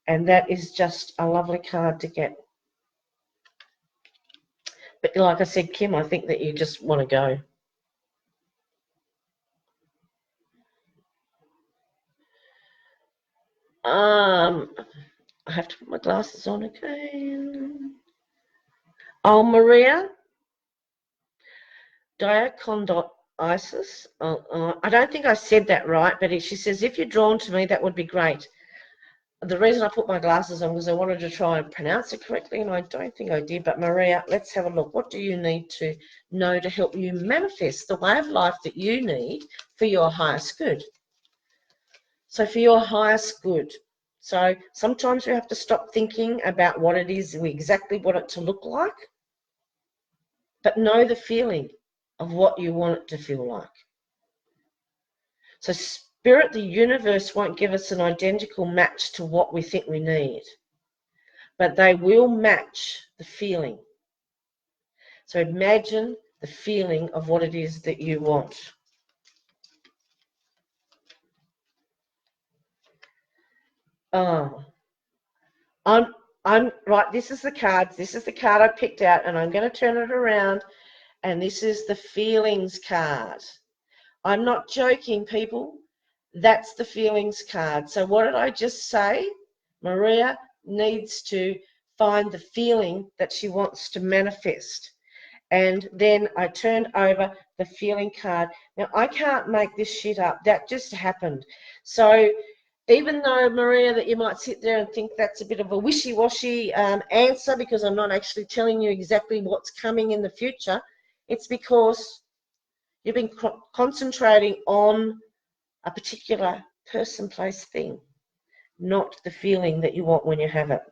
And that is just a lovely card to get. But like I said, Kim, I think that you just want to go. I have to put my glasses on again. Oh, Maria, diacondoisis. I don't think I said that right, but she says, if you're drawn to me, that would be great. The reason I put my glasses on was I wanted to try and pronounce it correctly, and I don't think I did. But Maria, let's have a look. What do you need to know to help you manifest the way of life that you need for your highest good? So for your highest good. So sometimes we have to stop thinking about what it is we exactly want it to look like, but know the feeling of what you want it to feel like. So Spirit, the universe won't give us an identical match to what we think we need, but they will match the feeling. So imagine the feeling of what it is that you want. Oh, I'm right. This is the card. This is the card I picked out, and I'm going to turn it around. And this is the feelings card. I'm not joking, people. That's the feelings card. So what did I just say? Maria needs to find the feeling that she wants to manifest. And then I turned over the feeling card. Now, I can't make this shit up. That just happened. So even though, Maria, that you might sit there and think that's a bit of a wishy-washy answer because I'm not actually telling you exactly what's coming in the future, it's because you've been concentrating on a particular person, place, thing, not the feeling that you want when you have it.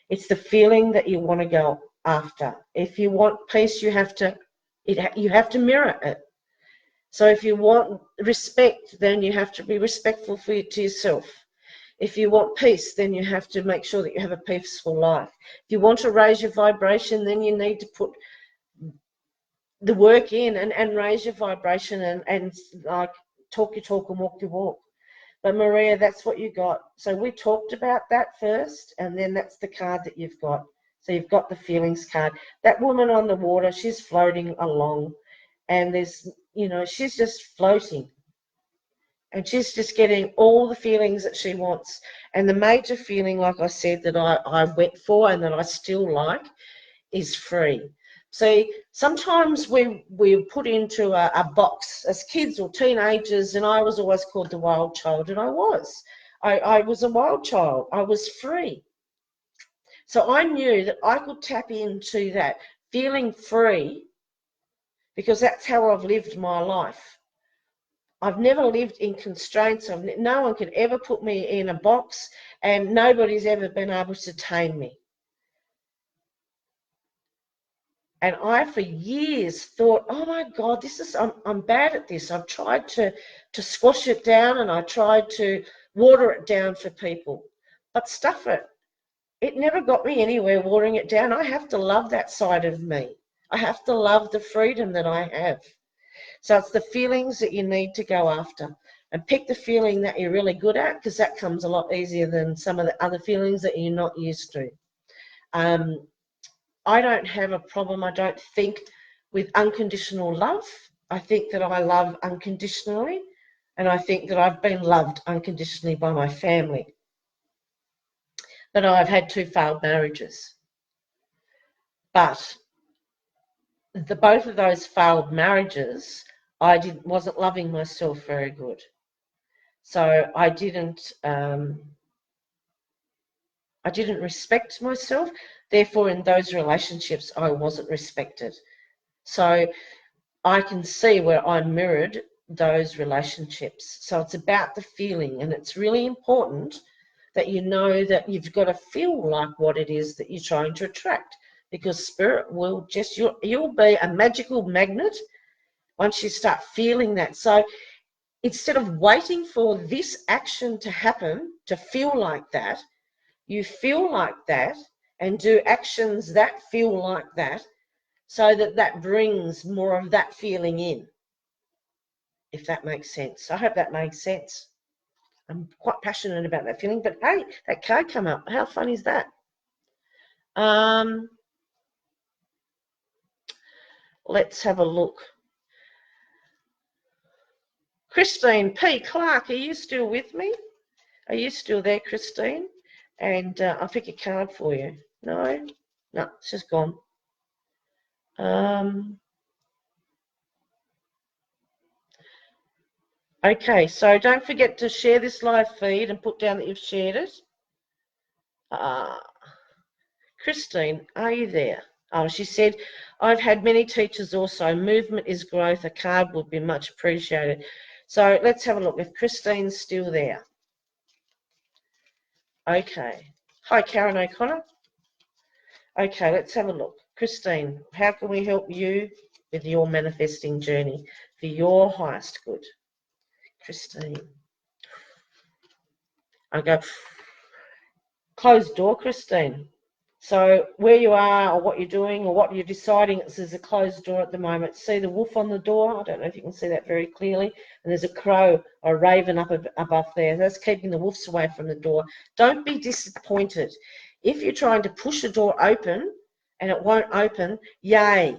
It's the feeling that you want to go after. If you want peace, you have to mirror it. So if you want respect, then you have to be respectful to yourself. If you want peace, then you have to make sure that you have a peaceful life. If you want to raise your vibration, then you need to put the work in and raise your vibration and like talk your talk and walk your walk. But Maria, that's what you got. So we talked about that first, and then that's the card that you've got. So you've got the feelings card. That woman on the water, she's floating along, and she's just floating. And she's just getting all the feelings that she wants. And the major feeling, like I said, that I went for and that I still like is free. See, sometimes we're put into a box as kids or teenagers, and I was always called the wild child, and I was. I was a wild child. I was free. So I knew that I could tap into that feeling free because that's how I've lived my life. I've never lived in constraints. No one could ever put me in a box, and nobody's ever been able to tame me. And I, for years, thought, oh my God, I'm bad at this. I've tried to squash it down, and I tried to water it down for people. But stuff it. It never got me anywhere watering it down. I have to love that side of me. I have to love the freedom that I have. So it's the feelings that you need to go after. And pick the feeling that you're really good at, because that comes a lot easier than some of the other feelings that you're not used to. I don't have a problem, I don't think, with unconditional love. I think that I love unconditionally, and I think that I've been loved unconditionally by my family. But I've had 2 failed marriages. But both of those failed marriages, I wasn't loving myself very good. So I didn't respect myself. Therefore, in those relationships, I wasn't respected. So I can see where I mirrored those relationships. So it's about the feeling, and it's really important that you know that you've got to feel like what it is that you're trying to attract, because Spirit will you'll be a magical magnet once you start feeling that. So instead of waiting for this action to happen to feel like that, you feel like that and do actions that feel like that, so that brings more of that feeling in, if that makes sense. I hope that makes sense. I'm quite passionate about that feeling, but hey, that card come up. How fun is that? Let's have a look. Christine P. Clark, are you still with me? Are you still there, Christine? And I'll pick a card for you. No? No, it's just gone. Okay, so don't forget to share this live feed and put down that you've shared it. Christine, are you there? Oh, she said, I've had many teachers also. Movement is growth. A card would be much appreciated. So let's have a look if Christine's still there. Okay. Hi, Karen O'Connor. Okay, let's have a look. Christine, how can we help you with your manifesting journey for your highest good? Christine. I go, closed door, Christine. So where you are or what you're doing or what you're deciding, there's a closed door at the moment. See the wolf on the door? I don't know if you can see that very clearly. And there's a crow or a raven up above there. That's keeping the wolves away from the door. Don't be disappointed. If you're trying to push a door open and it won't open, yay,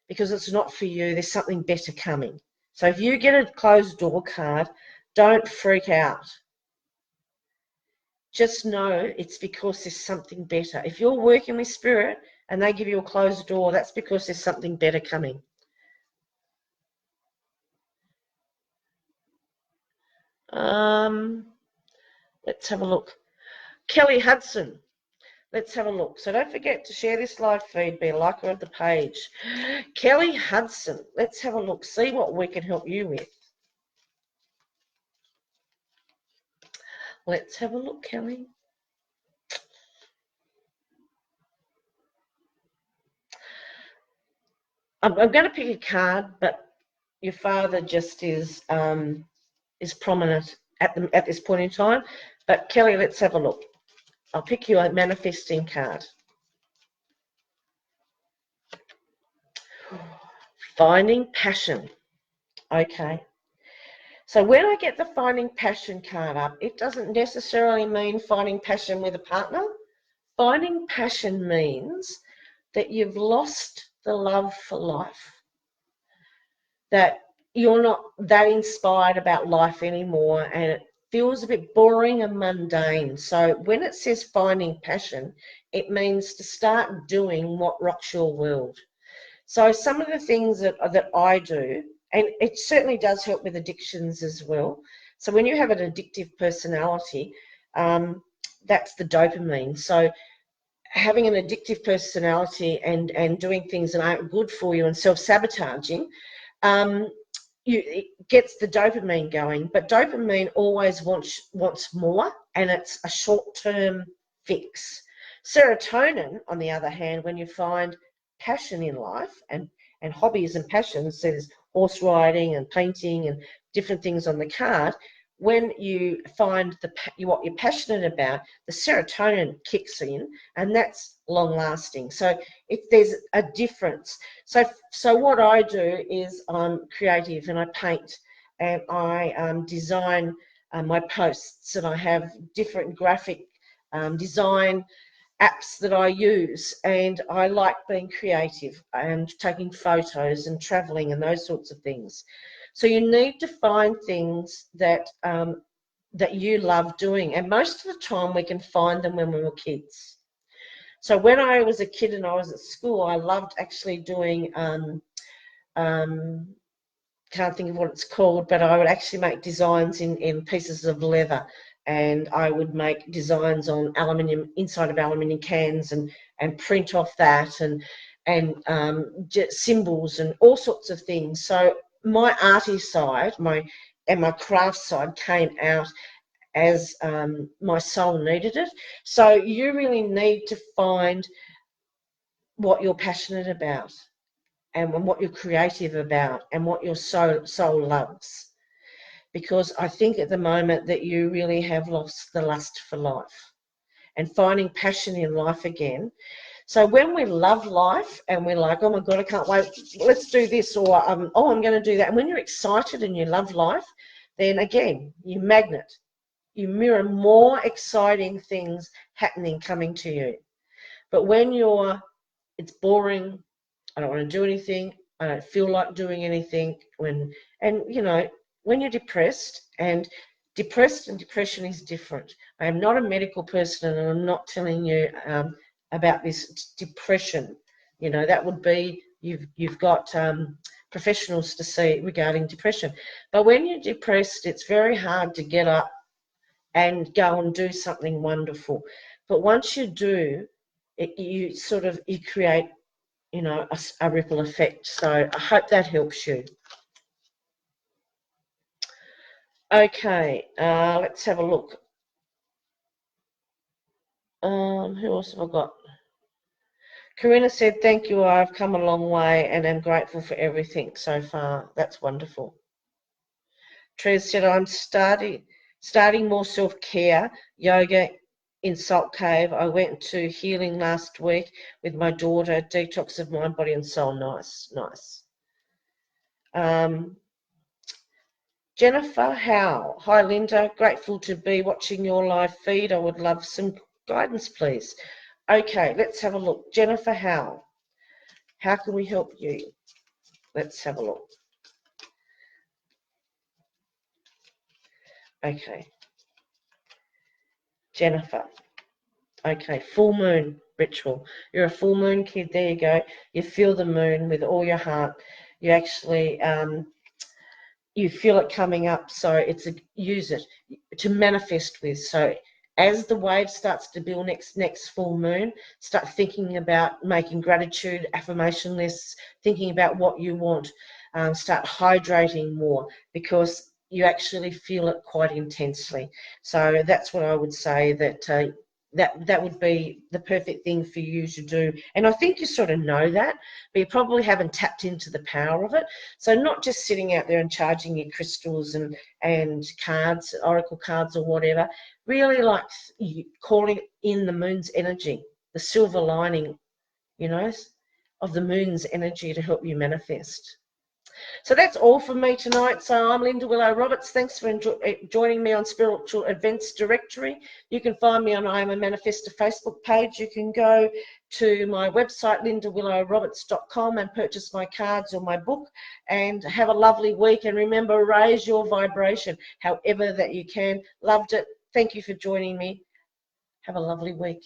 because it's not for you. There's something better coming. So if you get a closed door card, don't freak out. Just know it's because there's something better. If you're working with spirit and they give you a closed door, that's because there's something better coming. Let's have a look. Kelly Hudson. Let's have a look. So don't forget to share this live feed, be a liker of the page. Kelly Hudson. Let's have a look. See what we can help you with. Let's have a look, Kelly. I'm going to pick a card, but your father just is prominent at this point in time. But Kelly, let's have a look. I'll pick you a manifesting card. Finding passion. Okay. So when I get the finding passion card up, it doesn't necessarily mean finding passion with a partner. Finding passion means that you've lost the love for life, that you're not that inspired about life anymore and it feels a bit boring and mundane. So when it says finding passion, it means to start doing what rocks your world. So some of the things that I do, and it certainly does help with addictions as well. So when you have an addictive personality, that's the dopamine. So having an addictive personality and doing things that aren't good for you and self-sabotaging, it gets the dopamine going. But dopamine always wants more, and it's a short-term fix. Serotonin, on the other hand, when you find passion in life and hobbies and passions, so there's horse riding and painting and different things on the card, when you find what you're passionate about, the serotonin kicks in, and that's long lasting. So there's a difference. So what I do is I'm creative and I paint and I design my posts, and I have different graphic design apps that I use, and I like being creative and taking photos and traveling and those sorts of things. So you need to find things that that you love doing, and most of the time we can find them when we were kids. So when I was a kid and I was at school, I loved actually doing can't think of what it's called, but I would actually make designs in pieces of leather, and I would make designs on aluminium, inside of aluminium cans, and print off that, and symbols and all sorts of things. So my arty side, my craft side came out as my soul needed it. So you really need to find what you're passionate about, and what you're creative about, and what your soul loves. Because I think at the moment that you really have lost the lust for life and finding passion in life again. So when we love life and we're like, oh my God, I can't wait, let's do this, or oh, I'm going to do that. And when you're excited and you love life, then again, you magnet. You mirror more exciting things happening, coming to you. But when it's boring, I don't want to do anything, I don't feel like doing anything. And you know, when you're depressed and depression is different. I am not a medical person, and I'm not telling you about this depression. You know, that would be you've got professionals to see regarding depression. But when you're depressed, it's very hard to get up and go and do something wonderful. But once you do, you create, you know, a ripple effect. So I hope that helps you. Okay, let's have a look. Who else have I got? Karina said, thank you, I've come a long way and am grateful for everything so far. That's wonderful. Trez said, I'm starting more self-care, yoga in Salt Cave. I went to healing last week with my daughter, detox of mind, body and soul. Nice, nice. Jennifer Howe. Hi, Linda. Grateful to be watching your live feed. I would love some guidance, please. Okay, let's have a look. Jennifer Howe. How can we help you? Let's have a look. Okay. Jennifer. Okay, full moon ritual. You're a full moon kid. There you go. You feel the moon with all your heart. You actually you feel it coming up, so use it to manifest with. So as the wave starts to build next full moon, start thinking about making gratitude affirmation lists, thinking about what you want. Start hydrating more, because you actually feel it quite intensely. So that's what I would say, that would be the perfect thing for you to do. And I think you sort of know that, but you probably haven't tapped into the power of it. So not just sitting out there and charging your crystals and cards, oracle cards or whatever, really like calling in the moon's energy, the silver lining, you know, of the moon's energy to help you manifest. So that's all from me tonight. So I'm Linda Willow Roberts. Thanks for joining me on Spiritual Events Directory. You can find me on I Am a Manifestor Facebook page. You can go to my website, lindawillowroberts.com, and purchase my cards or my book. And have a lovely week. And remember, raise your vibration however that you can. Loved it. Thank you for joining me. Have a lovely week.